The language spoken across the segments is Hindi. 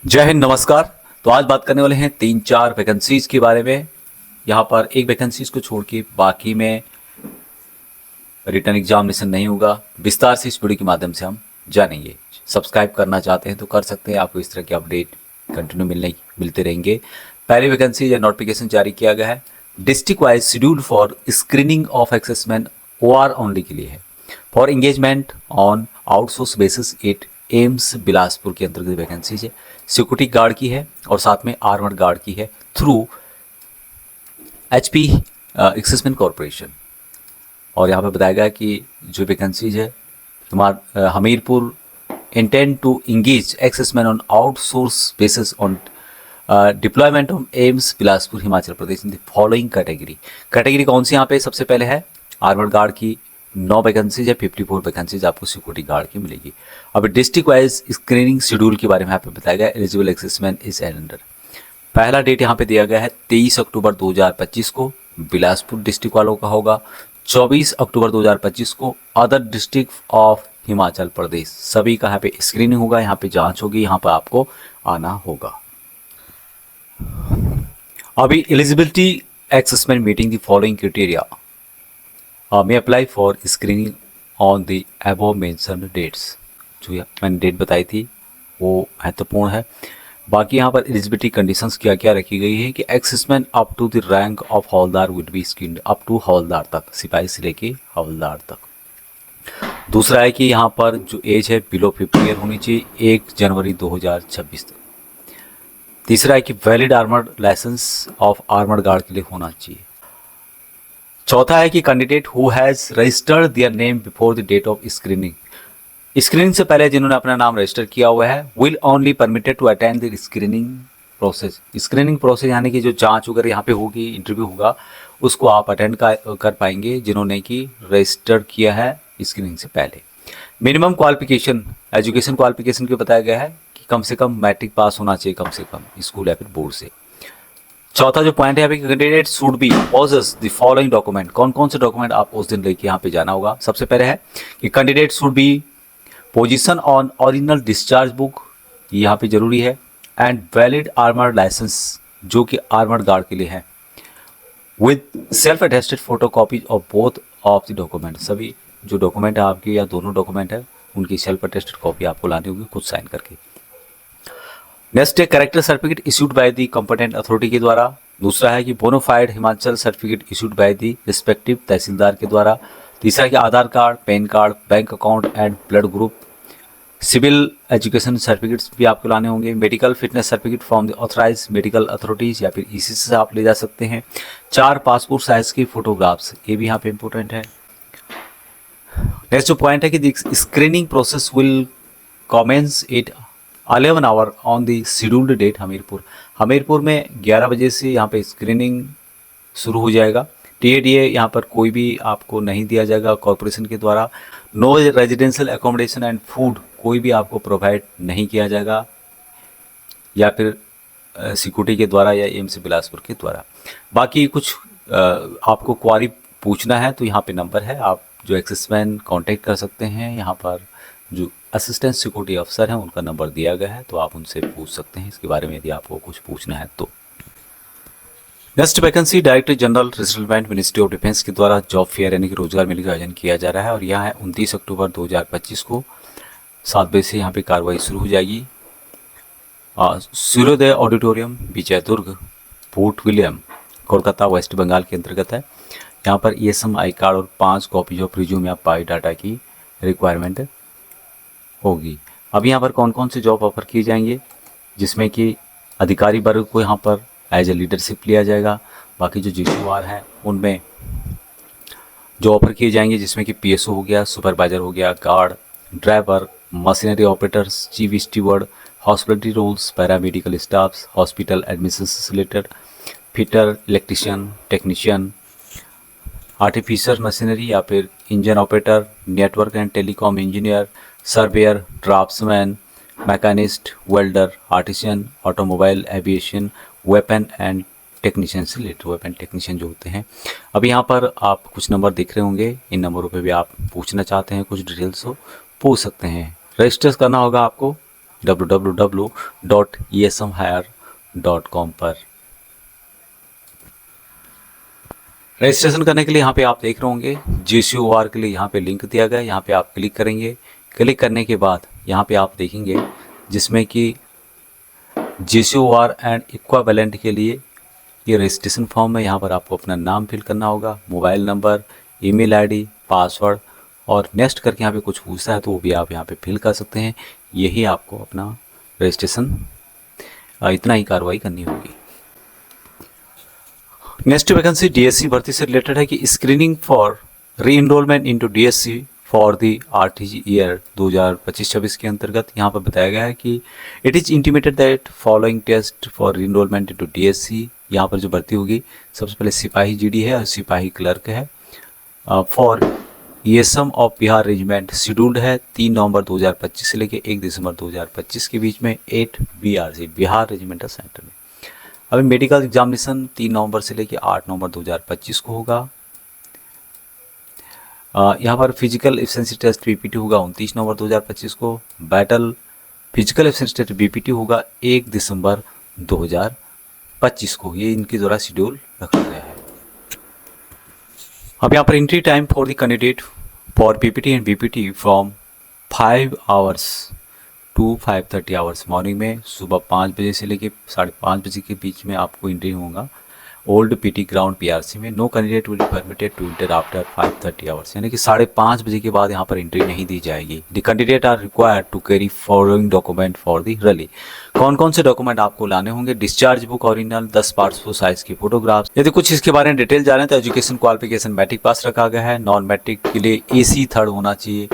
जय हिंद, नमस्कार। तो आज बात करने वाले हैं 3-4 वैकेंसीज के बारे में। यहाँ पर एक वैकेंसीज को छोड़ के बाकी में रिटर्न एग्जामिनेशन नहीं होगा। विस्तार से इस वीडियो के माध्यम से हम जानेंगे। सब्सक्राइब करना चाहते हैं तो कर सकते हैं, आपको इस तरह के अपडेट कंटिन्यू मिलते रहेंगे। पहली वैकेंसी या नोटिफिकेशन जारी किया गया है district wise schedule for screening of assessment OR only के लिए है। For engagement on outsource basis at AIIMS Bilaspur के अंतर्गत वैकेंसी है। सिक्योरिटी गार्ड की है और साथ में आर्मर्ड गार्ड की है थ्रू HP एक्सेसमेंट कॉरपोरेशन। और यहाँ पे बताया गया कि जो वैकेंसीज है Hamirpur intend to engage assessment on outsource basis on deployment of AIIMS Bilaspur Himachal Pradesh in the following category कौन सी यहाँ पे सबसे पहले है आर्मर्ड गार्ड की 9 वैकेंसीज है। 54 वैकेंसीज आपको सिक्योरिटी गार्ड की मिलेगी। अब डिस्ट्रिक्ट वाइज स्क्रीनिंग शेड्यूल के बारे में यहाँ पे बताया गया एलिजिबल एक्सेसमेंट इज अंडर। पहला डेट यहाँ पे दिया गया है 23 अक्टूबर 2025 को बिलासपुर डिस्ट्रिक्ट वालों का होगा। 24 अक्टूबर 2025 को other district of Himachal Pradesh सभी का यहाँ पे स्क्रीनिंग होगा, यहाँ पे जांच होगी, यहाँ पर आपको आना होगा। अभी eligibility assessment meeting the following criteria may apply for screening on the above mentioned dates। जो मैंने डेट बताई थी वो महत्वपूर्ण है। बाकी यहाँ पर एलिजिबिलिटी कंडीशंस क्या क्या रखी गई है कि assessment up to the rank of havildar will be screened up to havildar तक, सिपाही से लेके हवलदार तक। दूसरा है कि यहाँ पर जो एज है बिलो 50 ईयर होनी चाहिए 1 जनवरी 2026 तक। तीसरा है कि valid armoured licence of armoured guard के लिए होना चाहिए। चौथा है कि candidate who has registered their name before the date of screening से पहले जिन्होंने अपना नाम रजिस्टर किया हुआ है will only permitted to attend the screening process यानी कि जो जांच वगैरह यहाँ पे होगी, इंटरव्यू होगा, उसको आप अटेंड कर पाएंगे जिन्होंने कि रजिस्टर किया है स्क्रीनिंग से पहले। मिनिमम क्वालिफिकेशन एजुकेशन क्वालिफिकेशन के बताया गया है कि कम से कम मैट्रिक पास होना चाहिए, कम से कम स्कूल या फिर बोर्ड से। चौथा जो पॉइंट है candidate should be possess the following document. कौन कौन से डॉक्यूमेंट आप उस दिन लेके यहाँ पे जाना होगा। सबसे पहले है कि candidate should B position on original discharge book, यहाँ पे जरूरी है, एंड वैलिड आर्मर्ड लाइसेंस जो कि आर्मर्ड गार्ड के लिए है, with self attested photo copies of both of the document. सभी जो डॉक्यूमेंट है आपके या दोनों डॉक्यूमेंट है उनकी सेल्फ अटेस्टेड कॉपी आपको लानी होगी खुद साइन करके। नेक्स्ट है character certificate issued by the competent authority के द्वारा। दूसरा है कि bonafide Himachal certificate issued by the respective tehsildar के द्वारा। तीसरा है कि Aadhaar card, PAN card, bank account and blood group. Civil education certificates भी आपको लाने होंगे। Medical fitness certificate from the authorise medical authorities या फिर EC से आप ले जा सकते हैं। 4 पासपोर्ट साइज की फोटोग्राफ्स, ये भी यहाँ पे इंपॉर्टेंट है। नेक्स्ट जो पॉइंट है कि screening process will commence at 11 hour on the scheduled date Hamirpur में 11 बजे से यहाँ पे स्क्रीनिंग शुरू हो जाएगा। TADA यहाँ पर कोई भी आपको नहीं दिया जाएगा कॉरपोरेशन के द्वारा। No residential accommodation and food कोई भी आपको प्रोवाइड नहीं किया जाएगा या फिर सिक्योरिटी के द्वारा या एम्स बिलासपुर के द्वारा। बाकी कुछ आपको क्वारी पूछना है तो यहाँ पे नंबर है, आप जो एक्सेसमैन कांटेक्ट कर सकते हैं। यहाँ पर जो असिस्टेंट सिक्योरिटी अफसर हैं उनका नंबर दिया गया है तो आप उनसे पूछ सकते हैं इसके बारे में यदि आपको कुछ पूछना है तो। Next vacancy director general reservant ministry of defence के द्वारा जॉब फेयर यानी कि रोजगार मेले का आयोजन किया जा रहा है और यह है 29 अक्टूबर 2025 को 7 बजे से यहाँ पे कार्रवाई शुरू हो जाएगी। Suryoday auditorium, Vijay Durg, Fort William, Kolkata, West Bengal के अंतर्गत है। यहाँ पर ESM आई कार्ड और 5 कॉपीज ऑफ रिज्यूम या बायोडाटा की रिक्वायरमेंट होगी। अब यहाँ पर कौन कौन से जॉब ऑफर किए जाएंगे जिसमें कि अधिकारी वर्ग को यहाँ पर एज ए लीडरशिप लिया जाएगा। बाकी जो GQR हैं उनमें जो ऑफर किए जाएंगे जिसमें कि PSO हो गया, सुपरवाइजर हो गया, guard, driver, machinery operators, chief steward, hospitality roles, paramedical staffs, hospital administrator, fitter, electrician, technician, artificial machinery या फिर engine operator, network and telecom engineer, surveyor, draftsman, machinist, welder, artisan, automobile, aviation, weapon and technician से रिलेटेड वेपन टेक्नीशियन जो होते हैं। अब यहाँ पर आप कुछ नंबर दिख रहे होंगे, इन नंबरों पे भी आप पूछना चाहते हैं कुछ डिटेल्स हो पूछ सकते हैं। रजिस्टर करना होगा आपको www.esmhire.com पर। रजिस्ट्रेशन करने के लिए यहाँ पे आप देख रहे होंगे GCOR के लिए यहाँ पे लिंक दिया गया है, यहाँ पे आप क्लिक करेंगे। क्लिक करने के बाद यहाँ पे आप देखेंगे जिसमें कि GCOR एंड इक्वावेलेंट के लिए ये रजिस्ट्रेशन फॉर्म है। यहाँ पर आपको अपना नाम फिल करना होगा, mobile number, email ID, password और नेक्स्ट करके यहाँ पे कुछ पूछता है तो वो भी आप यहाँ पे फिल कर सकते हैं। यही आपको अपना रजिस्ट्रेशन, इतना ही कार्रवाई करनी होगी। नेक्स्ट वैकेंसी DSC भर्ती से रिलेटेड है कि screening for re enrolment into DSC for the RTG year 2025-26 के अंतर्गत यहाँ पर बताया गया है कि it is intimated that following test for re enrolment into DSC। यहाँ पर जो भर्ती होगी सबसे पहले सिपाही GD है और सिपाही क्लर्क है। For ESM of Bihar regiment scheduled है 3 नवंबर 2025 से लेकर 1 दिसंबर 2025 के बीच में 8 BRC बिहार रेजिमेंटल सेंटर में। अभी मेडिकल एग्जामिनेशन 3 नवंबर से लेकर 8 नवंबर 2025 को होगा। यहाँ पर फिजिकल एफिशिएंसी टेस्ट BPT होगा 29 नवंबर 2025 को। Battle physical efficiency test BPT होगा 1 दिसंबर 2025 को। ये इनके द्वारा शेड्यूल रखा गया है। अब यहाँ पर entry time for the candidate for PPT and BPT from 5 hours to 5:30 hours. Morning में सुबह 5 बजे से लेकर 5:30 बजे के बीच में आपको एंट्री होगा ओल्ड PT ग्राउंड PRC में। No candidate will be permitted to enter after 5:30 hours, यानी कि 5:30 बजे के बाद यहाँ पर एंट्री नहीं दी जाएगी। The candidate are required to carry following document for the rally. कौन कौन से डॉक्यूमेंट आपको लाने होंगे? Discharge book original, 10 passport size की फोटोग्राफ्स। यदि कुछ इसके बारे में डिटेल जाने तो एजुकेशन क्वालिफिकेशन मैट्रिक पास रखा गया है। नॉन मैट्रिक के लिए AC 3rd होना चाहिए।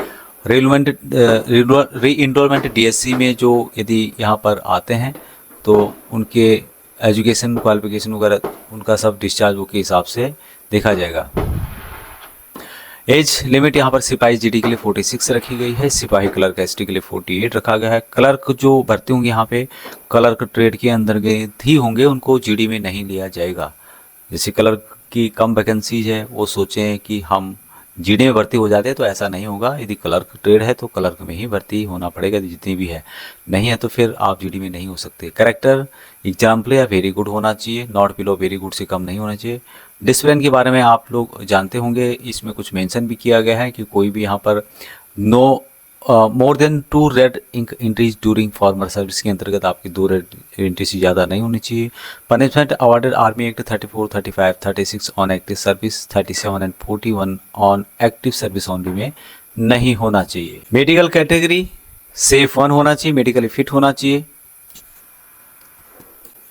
री इनरोलमेंट DSC में जो यदि यहाँ पर आते हैं तो उनके एजुकेशन क्वालिफिकेशन वगैरह उनका सब डिस्चार्ज बुक के हिसाब से देखा जाएगा। एज लिमिट यहाँ पर सिपाही GD के लिए 46 रखी गई है। सिपाही क्लर्क ST के लिए 48 रखा गया है। क्लर्क जो भर्ती होंगे यहाँ पे क्लर्क ट्रेड के अंदर गए ही होंगे, उनको GD में नहीं लिया जाएगा। जैसे क्लर्क की कम वैकेंसीज है वो सोचें कि हम GD में भर्ती हो जाते हैं, तो ऐसा नहीं होगा। यदि क्लर्क ट्रेड है तो क्लर्क में ही भर्ती होना पड़ेगा जितनी भी है, नहीं है तो फिर आप GD में नहीं हो सकते। कैरेक्टर एग्जाम्पल या वेरी गुड होना चाहिए, नॉट बिलो वेरी गुड से कम नहीं होना चाहिए। डिसिप्लिन के बारे में आप लोग जानते होंगे, इसमें कुछ मेंशन भी किया गया है कि कोई भी यहाँ पर no more than 2 red ink entries during former service के अंतर्गत आपकी 2 रेड एंट्री से ज़्यादा नहीं होनी चाहिए। Punishment awarded army act 34, 35, 36 on active service, 37 and 41 on active service only में नहीं होना चाहिए। मेडिकल कैटेगरी सेफ 1 होना चाहिए, मेडिकली फिट होना चाहिए।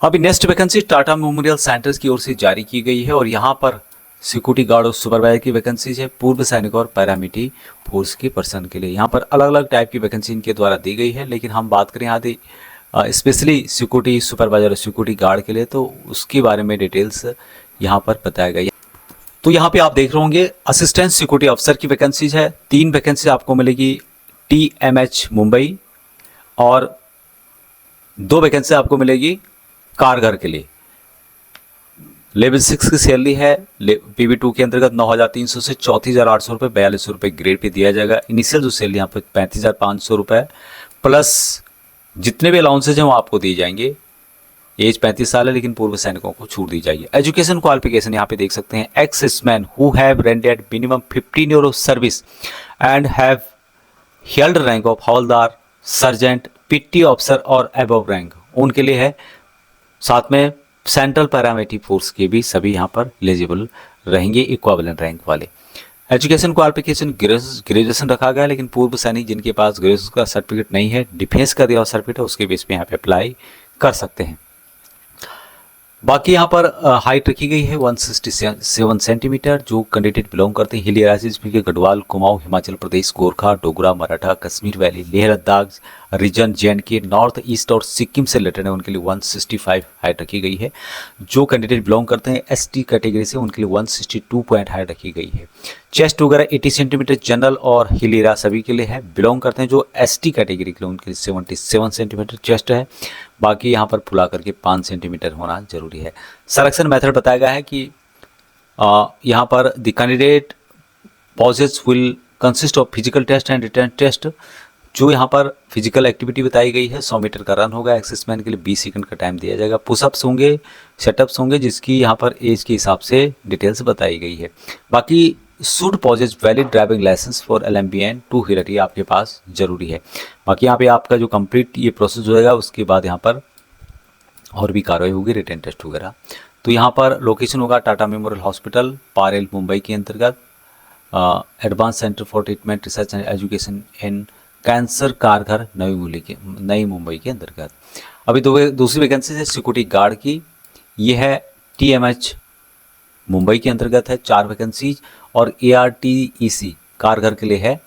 अभी next vacancy Tata memorial centres की ओर से जारी की गई है और यहाँ पर सिक्योरिटी गार्ड और सुपरवाइजर की वैकेंसीज है। पूर्व सैनिक और पैरामिलिट्री फोर्स के पर्सन के लिए यहाँ पर अलग अलग टाइप की वैकेंसी इनके द्वारा दी गई है, लेकिन हम बात करें यहाँ स्पेशली सिक्योरिटी सुपरवाइजर और सिक्योरिटी गार्ड के लिए तो उसके बारे में डिटेल्स यहाँ पर बताया गया है। तो यहाँ पे आप देख रहे होंगे असिस्टेंट सिक्योरिटी अफसर की वैकेंसीज है। 3 वैकेंसी आपको मिलेगी TMH मुंबई और 2 वैकेंसी आपको मिलेगी कारगर के लिए। लेवल 6 की सैलरी है PV2 के अंतर्गत 9,300 से 34,800 रुपये, 4200 रुपये ग्रेड पे दिया जाएगा। इनिशियल जो सैलरी यहाँ पे 35,500 रुपये प्लस जितने भी अलाउंसेज हैं वो आपको दिए जाएंगे। एज 35 साल है लेकिन पूर्व सैनिकों को छूट दी जाएगी। एजुकेशन क्वालिफिकेशन यहाँ पे देख सकते हैं, x man who have rendered minimum 15 year of service and have held rank of havildar, sergeant, PT officer और अबव रैंक उनके लिए है। साथ में सेंट्रल पैरामिलिट्री फोर्स के भी सभी यहाँ पर एलिजिबल रहेंगे इक्विवेलेंट रैंक वाले। एजुकेशन क्वालिफिकेशन ग्रेजुएशन रखा गया है, लेकिन पूर्व सैनिक जिनके पास ग्रेजुएशन का सर्टिफिकेट नहीं है, डिफेंस का दिया हुआ सर्टिफिकेट है, उसके बेस पे यहाँ पे अप्लाई कर सकते हैं। बाकी यहाँ पर हाइट रखी गई है 167 सेंटीमीटर। जो कैंडिडेट बिलोंग करते हैं हिली राज्य जिसमें कि Garhwal, Kumaon, Himachal Pradesh, Gorkha, Dogra, Maratha, Kashmir valley, Leh Ladakh region, JNK, north east और सिक्किम से रिलेटेड है, उनके लिए 165 हाइट रखी गई है। जो कैंडिडेट बिलोंग करते हैं ST कैटेगरी से उनके लिए 162 पॉइंट हाइट रखी गई है। चेस्ट वगैरह 80 सेंटीमीटर जनरल और हिलेरा सभी के लिए है। बिलोंग करते हैं जो ST कैटेगरी के लिए उनके लिए 77 सेंटीमीटर चेस्ट है। बाकी यहाँ पर फुला करके 5 सेंटीमीटर होना जरूरी है। सिलेक्शन मेथड बताया गया है कि यहाँ पर the candidate possess will consist of physical test and written test. जो यहाँ पर फिजिकल एक्टिविटी बताई गई है 100 मीटर का रन होगा, एक्सेसमैन के लिए 20 सेकंड का टाइम दिया जाएगा, पुशअप्स होंगे, सेटअप्स होंगे, जिसकी यहाँ पर एज के हिसाब से डिटेल्स बताई गई है। बाकी should possess valid driving licence for LMBN 2 wheeler, ये आपके पास जरूरी है। बाकी यहाँ पे आपका जो कंप्लीट ये प्रोसेस होएगा उसके बाद यहाँ पर और भी कार्रवाई होगी, रिटन टेस्ट वगैरह। तो यहाँ पर लोकेशन होगा टाटा मेमोरियल हॉस्पिटल, पारेल, मुंबई के अंतर्गत, advance centre for treatment research and education in cancer Kharghar नई मुंबई के अंतर्गत। अभी दूसरी वैकेंसी है सिक्योरिटी गार्ड की, ये है TMH मुंबई के अंतर्गत है, 4 वैकेंसीज, और ARTEC कारघर के लिए है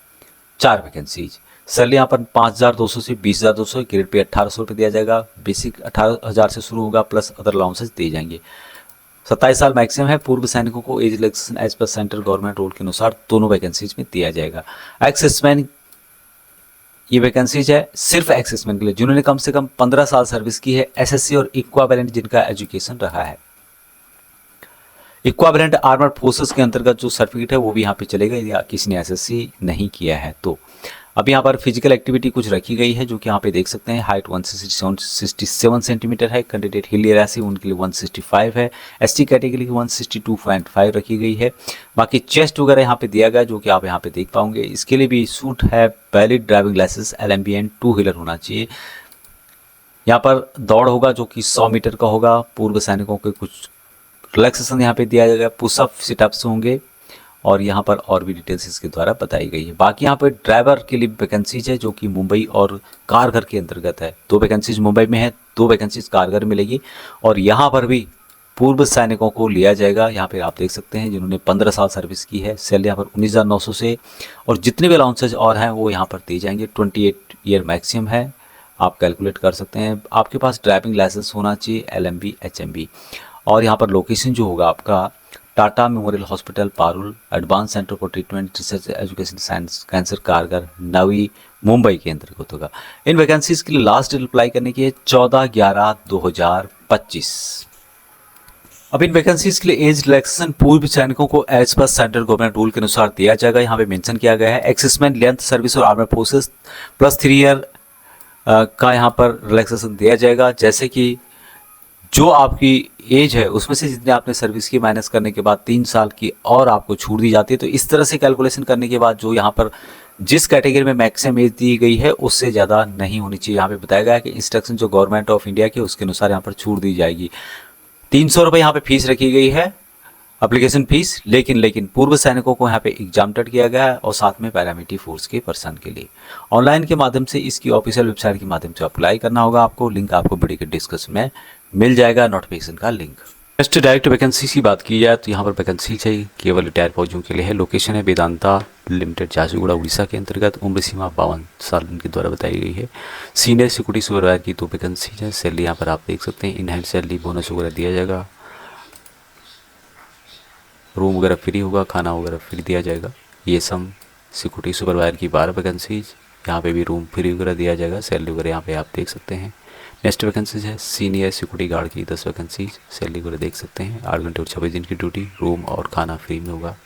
4 वैकेंसीज। सैलरी यहाँ पर 5,200 से 20,200, ग्रेड पे 1,800 रुपये दिया जाएगा, बेसिक 18,000 से शुरू होगा, प्लस अदर अलाउंसेस दिए जाएंगे। 27 साल मैक्सिमम है। पूर्व सैनिकों को एज रिलैक्सेशन एज पर सेंट्रल गवर्नमेंट रूल के अनुसार दोनों वैकेंसीज में दिया जाएगा। एक्सेसमैन, ये वैकेंसीज है सिर्फ एक्सेसमैन के लिए जिन्होंने कम से कम 15 साल सर्विस की है, SSC और इक्वावेलेंट जिनका एजुकेशन रहा है। इक्वावेलेंट आर्मर्ड फोर्सेस के अंतर्गत जो सर्टिफिकेट है वो भी यहाँ पे चलेगा या किसी ने SSC नहीं किया है तो। अब यहाँ पर फिजिकल एक्टिविटी कुछ रखी गई है जो कि यहाँ पे देख सकते हैं। हाइट 167 सेंटीमीटर है। कैंडिडेट हिल एरिया उनके लिए 165 है। ST कैटेगरी की 162.5 रखी गई है। बाकी चेस्ट वगैरह यहाँ पे दिया गया जो कि आप यहाँ पे देख पाओगे। इसके लिए भी सूट है, valid driving licence LMBN 2 wheeler होना चाहिए। यहाँ पर दौड़ होगा जो कि 100 मीटर का होगा। पूर्व सैनिकों के कुछ रिलैक्सेशन यहाँ पे दिया जाएगा, पुशअप सिटअप्स होंगे और यहाँ पर और भी डिटेल्स इसके द्वारा बताई गई है। बाकी यहाँ पे ड्राइवर के लिए वैकेंसीज है जो कि मुंबई और कारगर के अंतर्गत है। 2 वैकेंसीज मुंबई में है, 2 वैकेंसीज कारगर मिलेगी और यहाँ पर भी पूर्व सैनिकों को लिया जाएगा। यहाँ पे आप देख सकते हैं जिन्होंने 15 साल सर्विस की है। सैलरी यहाँ पर 19,900 से और जितने भी अलाउंसेज और हैं वो यहाँ पर दिए जाएंगे। 28 ईयर मैक्सिमम है, आप कैलकुलेट कर सकते हैं। आपके पास ड्राइविंग लाइसेंस होना चाहिए, LMB HMB। और यहाँ पर लोकेशन जो होगा आपका Tata Memorial hospital Parul, advance centre for treatment research education science cancer कारगर नवी मुंबई के अंतर्गत होगा। इन वैकेंसीज के लिए लास्ट डेट अप्लाई करने की है 14/11/2025। अब इन वैकेंसीज के लिए एज रिलैक्सेशन पूर्व सैनिकों को एज पर सेंट्रल गवर्नमेंट रूल के अनुसार दिया जाएगा। यहाँ पे मेंशन किया गया है एक्सेसमैन लेंथ सर्विस और आर्मड फोर्सेस प्लस 3 ईयर का यहाँ पर रिलैक्सेशन दिया जाएगा। जैसे कि जो आपकी एज है उसमें से जितने आपने सर्विस की माइनस करने के बाद 3 साल की और आपको छूट दी जाती है। तो इस तरह से कैलकुलेशन करने के बाद जो यहाँ पर जिस कैटेगरी में मैक्सिमम एज दी गई है उससे ज़्यादा नहीं होनी चाहिए। यहाँ पे बताया गया है कि इंस्ट्रक्शन जो गवर्नमेंट ऑफ इंडिया के उसके अनुसार यहाँ पर छूट दी जाएगी। 300 रुपये यहाँ पे फीस रखी गई है, एप्लीकेशन फीस। लेकिन पूर्व सैनिकों को यहाँ पे एग्जाम किया गया है और साथ में पैरामिलिट्री फोर्स के पर्सन के लिए ऑनलाइन के माध्यम से इसकी ऑफिशियल वेबसाइट के माध्यम से अप्लाई करना होगा आपको। लिंक आपको वीडियो के डिस्क्रिप्शन में मिल जाएगा, नोटिफिकेशन का लिंक। नेक्स्ट डायरेक्ट वैकेंसी की बात की जाए तो यहाँ पर वैकेंसी चाहिए केवल रिटायर्ड फौजियों के लिए है। लोकेशन है वेदांता लिमिटेड, झारसुगुड़ा उड़ीसा के अंतर्गत। उम्र सीमा 52 साल इनके द्वारा बताई गई है। सीनियर सिक्योरिटी सुपरवाइजर की 2 वैकेंसी है। सैलरी यहाँ पर आप देख सकते हैं, इन हैंड सैलरी बोनस वगैरह दिया जाएगा। रूम वगैरह फ्री होगा, खाना वगैरह फ्री दिया जाएगा। ये सम सिक्योरिटी सुपरवाइजर की 12 वैकेंसीज, यहाँ पे भी रूम फ्री वगैरह दिया जाएगा। सैलरी वगैरह यहाँ पे आप देख सकते हैं। नेक्स्ट वैकेंसीज है सीनियर सिक्योरिटी गार्ड की 10 वैकेंसीज। सैलरी वगैरह देख सकते हैं। 8 घंटे और 26 दिन की ड्यूटी, रूम और खाना फ्री में होगा।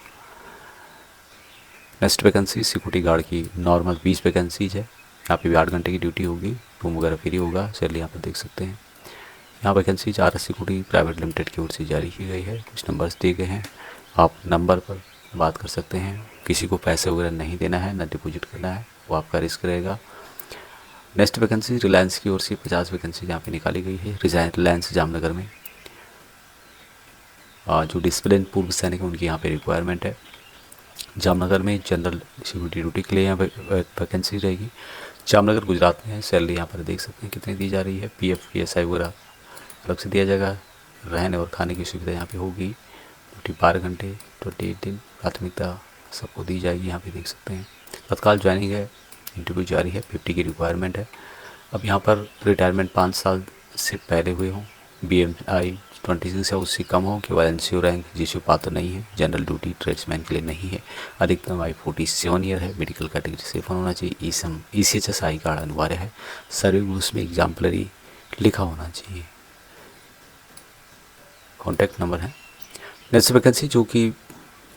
नेक्स्ट वैकेंसी सिक्योरिटी गार्ड की नॉर्मल 20 वैकेंसीज है। यहाँ पे भी 8 घंटे की ड्यूटी होगी, रूम वगैरह फ्री होगा। सैलरी यहाँ पर देख सकते हैं। यहाँ vacancy RS security private limited की ओर से जारी की गई है। कुछ नंबर्स दिए गए हैं, आप नंबर पर बात कर सकते हैं। किसी को पैसे वगैरह नहीं देना है, ना डिपॉजिट करना है, वो आपका रिस्क रहेगा। नेक्स्ट वैकेंसी रिलायंस की ओर से 50 वैकेंसी यहाँ पे निकाली गई है। रिलायंस जामनगर में जो डिसिप्लिन पूर्व सैनिक है उनकी यहाँ पे रिक्वायरमेंट है। जामनगर में जनरल सिक्योरिटी ड्यूटी के लिए यहाँ वैकेंसी रहेगी। जामनगर गुजरात में है। सैलरी यहाँ पर देख सकते हैं कितनी दी जा रही है। PF PSI वगैरह अलग से दिया जाएगा। रहने और खाने की सुविधा यहाँ पे होगी। ड्यूटी 12 घंटे 28 दिन, प्राथमिकता सबको दी जाएगी। यहाँ पे देख सकते हैं तत्काल ज्वाइनिंग है, इंटरव्यू जारी है। 50 की रिक्वायरमेंट है। अब यहाँ पर रिटायरमेंट 5 साल से पहले हुए हों, BMI 26 से उससे कम हो, केवल NCO रैंक जिससे पात्र नहीं है। जनरल ड्यूटी ट्रेड्समैन के लिए नहीं है। अधिकतम आयु 47 ईयर है। मेडिकल कैटेगरी से फोन होना चाहिए। ECHS कार्ड अनिवार्य है। सर्विस में एग्जाम्पलरी लिखा होना चाहिए। कॉन्टैक्ट नंबर है। नेक्स्ट वैकेंसी जो कि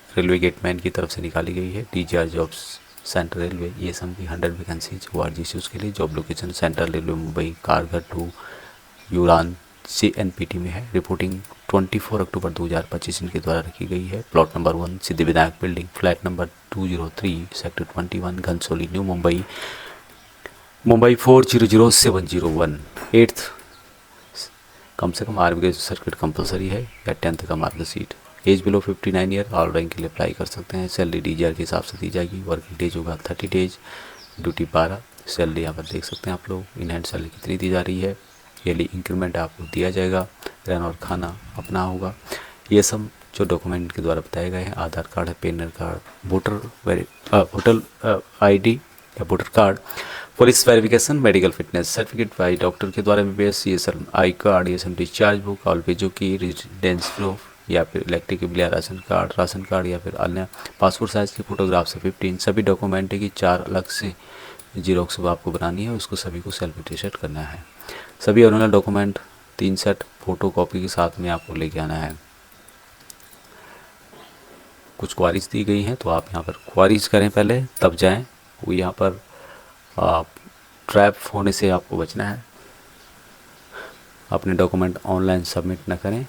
रेलवे गेटमैन की तरफ से निकाली गई है। DGR जॉब्स सेंट्रल रेलवे ये सम की 100 वैकेंसीज ORG से उसके लिए। Job location central railway Mumbai, कारगर टू यूरान CNPT में है। रिपोर्टिंग 24 अक्टूबर 2025 इनके द्वारा रखी गई है। Plot number 1 Siddhivinayak building, flat number 203, sector 21, Ghansoli, new Mumbai, Mumbai 400701। 8th कम से कम आर्मी सर्किट कंपलसरी है या 10th का marksheet. Age below 59 year, all rank के लिए अप्लाई कर सकते हैं। सैलरी DGR के हिसाब से दी जाएगी। वर्किंग डेज होगा 30 डेज, ड्यूटी 12। सैलरी यहाँ पर देख सकते हैं आप लोग। इन हैंड सैलरी कितनी दी जा रही है। डेली इंक्रीमेंट आपको दिया जाएगा। रहना और खाना अपना होगा। ये सब जो डॉक्यूमेंट के द्वारा बताए गए हैं, आधार कार्ड है, पैन कार्ड, वोटर ID या voter card, police verification, medical fitness certificate by doctor के द्वारा MBBS, ये सर आई कार्ड, ये सब डिस्चार्ज बुक, ऑल पेजों की रेजिडेंस प्रूफ या फिर इलेक्ट्रिक बिल या राशन कार्ड या फिर अन्य पासपोर्ट साइज़ की फ़ोटोग्राफ से 15 सभी डॉक्यूमेंट की 4 अलग से जीरोक्स आपको बनानी है। उसको सभी को सेल्फ अटेस्टेड करना है। सभी original document 3 set photo copy के साथ में आपको लेके आना है। कुछ क्वारीज दी गई हैं तो आप यहाँ पर क्वारीज करें पहले, तब जाएं। वो यहाँ पर ट्रैप होने से आपको बचना है। अपने डॉक्यूमेंट ऑनलाइन सबमिट ना करें।